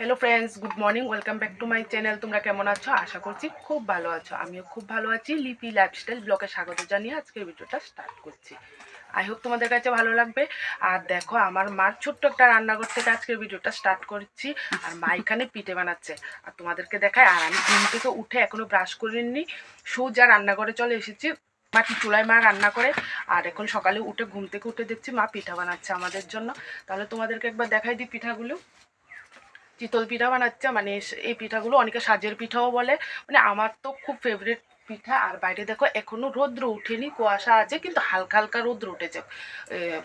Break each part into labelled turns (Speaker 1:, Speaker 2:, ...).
Speaker 1: Hello friends, good morning. Welcome back to my channel. তোমরা কেমন আছো? আশা করছি খুব ভালো আছো। আমিও খুব ভালো আছি। লিপি লাইফস্টাইল ব্লগে স্বাগত জানিয়ে আজকের ভিডিওটা স্টার্ট করছি। আই হোপ তোমাদের কাছে ভালো লাগবে। আর দেখো, আমার মার ছোট্ট একটা রান্নাঘর থেকে আজকের ভিডিওটা স্টার্ট করছি। আর মা এখানে পিঠে বানাচ্ছে আর তোমাদেরকে দেখায়। আর আমি ঘুম থেকে উঠে এখনো ব্রাশ করিনি, সোজা রান্নাঘরে চলে এসেছি। মাটি চুলায় মা রান্না করে। আর এখন সকালে উঠে ঘুম থেকে উঠে দেখছি মা পিঠা বানাচ্ছে আমাদের জন্য। তাহলে তোমাদেরকে একবার দেখাই দিই পিঠাগুলো। চিতল পিঠা বানাচ্ছে, মানে এই পিঠাগুলো অনেকে সাজের পিঠাও বলে। মানে আমার তো খুব ফেভারিট পিঠা। আর বাইরে দেখো এখনো রৌদ্র উঠেনি, কুয়াশা আছে, কিন্তু হালকা হালকা রৌদ্র উঠেছে।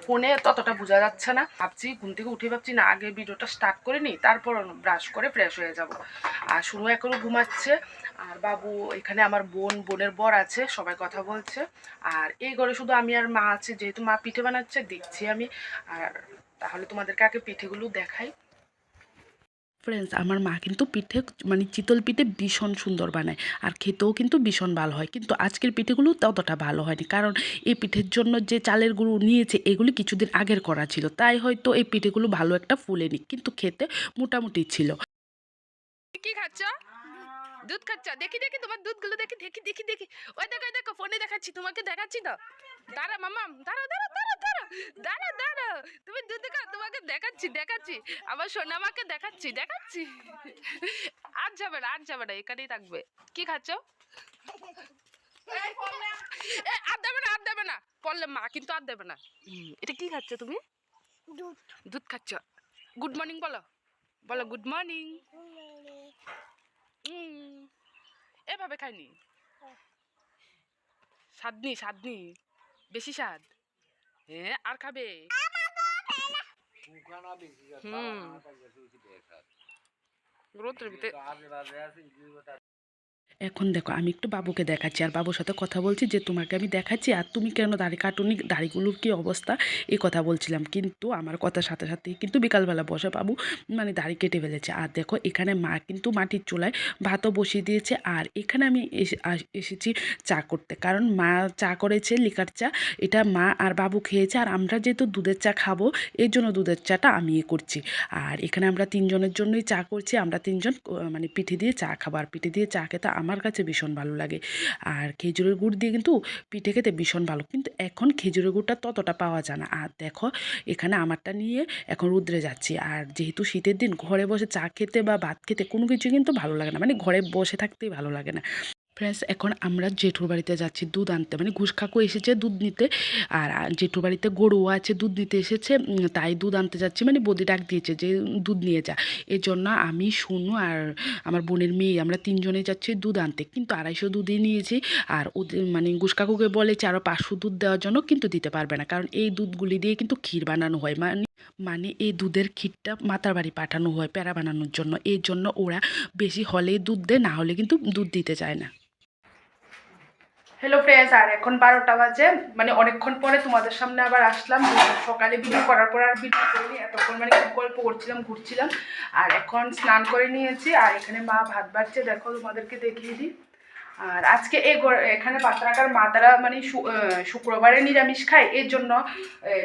Speaker 1: ফোনে ততটা বোঝা যাচ্ছে না। ভাবছি ঘুম থেকে উঠে ভাবছি না, আগে ভিডিওটা স্টার্ট করে নিই, তারপর ব্রাশ করে ফ্রেশ হয়ে যাব। আর শুনু এখনো ঘুমাচ্ছে। আর বাবু এখানে, আমার বোনের বর আছে, সবাই কথা বলছে। আর এই ঘরে শুধু আমি আর মা আছে, যেহেতু মা পিঠে বানাচ্ছে দেখছি আমি। আর তাহলে তোমাদেরকে আগে পিঠেগুলো দেখাই। ফ্রেন্ডস, আমার মা কিন্তু পিঠে, মানে চিতল পিঠে ভীষণ সুন্দর বানায় আর খেতেও কিন্তু ভীষণ ভালো হয়। কিন্তু আজকের পিঠেগুলো ততটা ভালো হয়নি, কারণ এই পিঠের জন্য যে চালের গুঁড়ো নিয়েছে এগুলি কিছুদিন আগের করা ছিল, তাই হয়তো এই পিঠেগুলো ভালো একটা ফুলেনি, কিন্তু খেতে মোটামুটি ছিল। কি খাচ্ছ? দুধ খাচ্ছ? দেখি দেখি তোমার দুধগুলো দেখি দেখি দেখি দেখি। ওই দেখো ওই দেখো, ফোনে দেখাচ্ছি, তোমাকে দেখাচ্ছি তো। দাঁড়া মাম্মা, দাঁড়া দাঁড়া দাঁড়া দাঁড়া দাঁড়া দাঁড়া, তুমি দুধ দেখা, তোমাকে দেখাচ্ছি দেখাচ্ছি, আমার সোনামাকে দেখাচ্ছি দেখাচ্ছি। আর যাবে না, আর যাবে না, এখানেই থাকবে। কি খাচ্ছ? আর দেবে না, আর দেবে না, পড়লে মা কিন্তু আর দেবে না। এটা কি খাচ্ছ তুমি? দুধ। দুধ খাচ্ছ? গুড মর্নিং বলো, বলো গুড মর্নিং। এভাবে খাইনি, স্বাদনি স্বাদনি, বেশি স্বাদ। হ্যাঁ, আর খাবে? রোদ্রের ভিতরে। এখন দেখো, আমি একটু বাবুকে দেখাচ্ছি আর বাবুর সাথে কথা বলছি যে তোমাকে আমি দেখাচ্ছি আর তুমি কেন দাড়ি কাটুনি, দাড়িগুলোর কি অবস্থা, এই কথা বলছিলাম। কিন্তু আমার কথার সাথে সাথেই কিন্তু বিকালবেলা বসে বাবু মানে দাড়ি কেটে ফেলেছে। আর দেখো, এখানে মা কিন্তু মাটির চুলায় ভাতও বসিয়ে দিয়েছে। আর এখানে আমি এসেছি চা করতে, কারণ মা চা করেছে, লিকার চা। এটা মা আর বাবু খেয়েছে, আর আমরা যেহেতু দুধের চা খাবো, এই জন্য দুধের চাটা আমি করছি। আর এখানে আমরা তিনজনের জন্যই চা করছি। আমরা তিনজন মানে পিঠে দিয়ে চা খাবো, আর পিঠে দিয়ে চা খেতে আমার কাছে ভীষণ ভালো লাগে। আর খেজুরের গুড় দিয়ে কিন্তু পিঠে খেতে ভীষণ ভালো, কিন্তু এখন খেজুরের গুড়টা ততটা পাওয়া যায় না। আর দেখো, এখানে আমারটা নিয়ে এখন রুদ্রে যাচ্ছি। আর যেহেতু শীতের দিন, ঘরে বসে চা খেতে বা ভাত খেতে কোনো কিছু কিন্তু ভালো লাগে না, মানে ঘরে বসে থাকতেই ভালো লাগে না। ফ্রেন্ডস, এখন আমরা জেঠুর বাড়িতে যাচ্ছি দুধ আনতে, মানে ঘুষ কাকু এসেছে দুধ নিতে। আর জেঠুর বাড়িতে গরুও আছে, দুধ নিতে এসেছে, তাই দুধ আনতে যাচ্ছি। মানে বৌদি ডাক দিয়েছে যে দুধ নিয়ে যা। এর জন্য আমি, শুনু আর আমার বোনের মেয়ে, আমরা তিনজনে যাচ্ছি দুধ আনতে। কিন্তু 250 দুধই নিয়েছি। আর ওদের মানে ঘুষ কাকুকে বলেছে আরও 500 দুধ দেওয়ার জন্য, কিন্তু দিতে পারবে না, কারণ এই দুধগুলি দিয়ে কিন্তু ক্ষীর বানানো হয়। মানে এই দুধের ক্ষীরটা মাতার বাড়ি পাঠানো হয় প্যাড়া বানানোর জন্য। এর জন্য ওরা বেশি হলেই দুধ দেয়, না হলে কিন্তু দুধ দিতে চায় না। হ্যালো ফ্রেন্ডস, আর এখন 12টা বাজে, মানে অনেকক্ষণ পরে তোমাদের সামনে আবার আসলাম। সকালে ভিডিও করার পর আর ভিডিও করিনি, এতক্ষণ মানে খুব গল্প করছিলাম, ঘুরছিলাম। আর এখন স্নান করে নিয়েছি। আর এখানে মা ভাত বাড়ছে, দেখো তোমাদেরকে দেখিয়ে দিই। আর আজকে এখানে পাত্রাকার মা তারা মানে শুক্রবারে নিরামিষ খায়, এর জন্য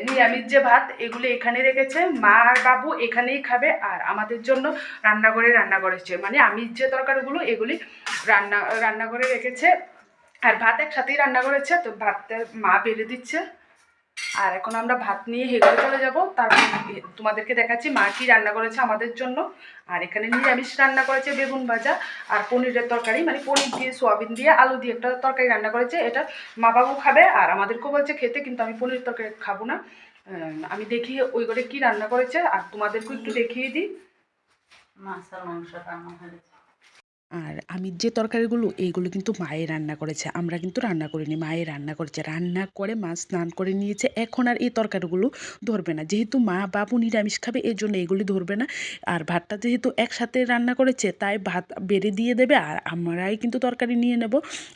Speaker 1: নিরামিষ যে ভাত এগুলো এখানে রেখেছে। মা আর বাবু এখানেই খাবে, আর আমাদের জন্য রান্নাঘরে রান্না করেছে, মানে আমিষ যে তরকারিগুলো এগুলি রান্নাঘরে রেখেছে। আর ভাত একসাথেই রান্না করেছে, তো ভাতটা মা বেড়ে দিচ্ছে। আর এখন আমরা ভাত নিয়ে হেগড়ে চলে যাব। তারপর তোমাদেরকে দেখাচ্ছি মা কি রান্না করেছে আমাদের জন্য। আর এখানে নিরামিষ রান্না করেছে বেগুন ভাজা আর পনিরের তরকারি, মানে পনির দিয়ে সোয়াবিন দিয়ে আলু দিয়ে একটা তরকারি রান্না করেছে। এটা মা বাবু খাবে, আর আমাদেরকেও বলছে খেতে, কিন্তু আমি পনির তরকারি খাবো না। আমি দেখি ওই ঘরে কী রান্না করেছে, আর তোমাদেরকেও একটু দেখিয়ে দিই। মাছ আর মাংস রান্না হয়েছে। আর আমি যে তরকারিগুলো, এইগুলো কিন্তু মায়ের রান্না করেছে, আমরা কিন্তু রান্না করিনি, মায়ের রান্না করেছে। রান্না করে মা স্নান করে নিয়েছে, এখন আর এই তরকারিগুলো ধরবে না, যেহেতু মা বাবু নিরামিষ খাবে এই জন্য এগুলি ধরবে না। আর ভাতটা যেহেতু একসাথে রান্না করেছে, তাই ভাত বেড়ে দিয়ে দেবে, আর আমরাই কিন্তু তরকারি নিয়ে নেব।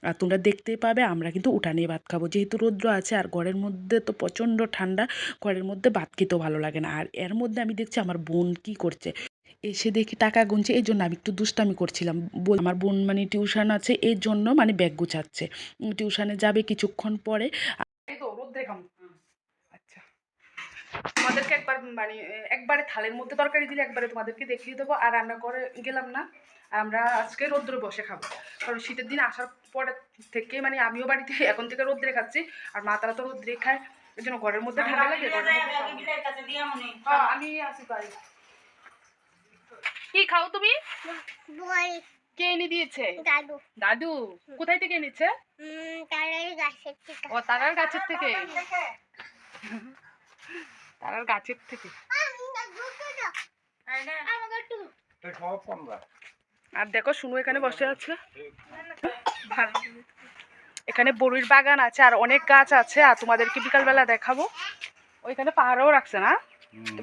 Speaker 1: আর তোমরা দেখতেই পাবে, আমরা কিন্তু উঠানে ভাত খাবো, যেহেতু রৌদ্র আছে। আর ঘরের মধ্যে তো প্রচণ্ড ঠান্ডা, ঘরের মধ্যে ভাত খেতেও ভালো লাগে না। আর এর মধ্যে আমি দেখছি আমার বোন কি করছে, এসে দেখি টাকা গুনছে, এই জন্য আমি একটু দুষ্টামি করছিলাম। আমার বোন মানে টিউশন আছে, এর জন্য মানে ব্যাগ গুছাচ্ছে, টিউশনে যাবে কিছুক্ষণ পরে। আচ্ছা, তোমাদেরকে একবার মানে একবারে থালের মধ্যে তরকারি দিলে একবারে তোমাদেরকে দেখিয়ে দেবো। আর রান্না করে গেলাম না, আমরা আজকে রোদ্রে বসে খাবো, কারণ শীতের দিন আসার পরে থেকে মানে আমিও বাড়িতে এখন থেকে রোদ্রে খাচ্ছি, আর মা তারা তো রোদ্রে খায়, এই জন্য ঘরের মধ্যে ঠান্ডা লাগে। আমি আসি তাই। কি খাও তুমি? কে এনে দিয়েছে? দাদু। দাদু কোথায় থেকে এনেছে? ও তারার গাছের থেকে। তারার গাছের থেকে। আর দেখো শুনু এখানে বসে আছে, এখানে বড়ির বাগান আছে আর অনেক গাছ আছে, আর তোমাদেরকে বিকালবেলা দেখাবো। ওইখানে পাহাড়ও রাখছে না,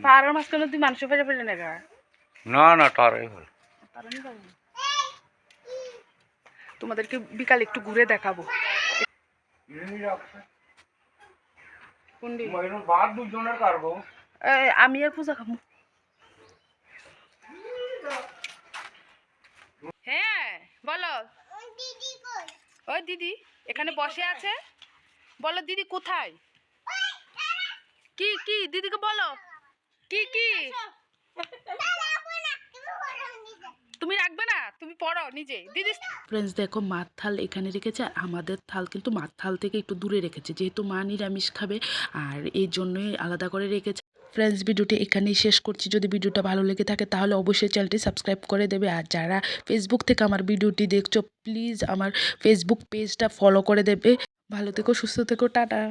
Speaker 1: পাহাড়ের মাঝখানে তুই মানুষ ফেলে ফেলে নেগা
Speaker 2: না না তারাই ভালো।
Speaker 1: তোমাদেরকে বিকাল একটু ঘুরে দেখাবো। আমি আর পূজা খাবো। হ্যাঁ বলো। ওই দিদি এখানে বসে আছে, বলো দিদি কোথায়? কি কি দিদিকে বলো, কি কি তুমি রাখবে না, তুমি পড়ো নিজে। দিদি ফ্রেন্ডস দেখো মার থাল এখানে রেখেছে, আর আমাদের থাল কিন্তু মার থাল থেকে একটু দূরে রেখেছে, যেহেতু মা নিরামিষ খাবে আর এই জন্যই আলাদা করে রেখেছে। ফ্রেন্ডস ভিডিওটি এখানেই শেষ করছি। যদি ভিডিওটা ভালো লেগে থাকে তাহলে অবশ্যই চ্যানেলটি সাবস্ক্রাইব করে দেবে, আর যারা ফেসবুক থেকে আমার ভিডিওটি দেখছো প্লিজ আমার ফেসবুক পেজটা ফলো করে দেবে। ভালো থেকো, সুস্থ থেকো, টাটা।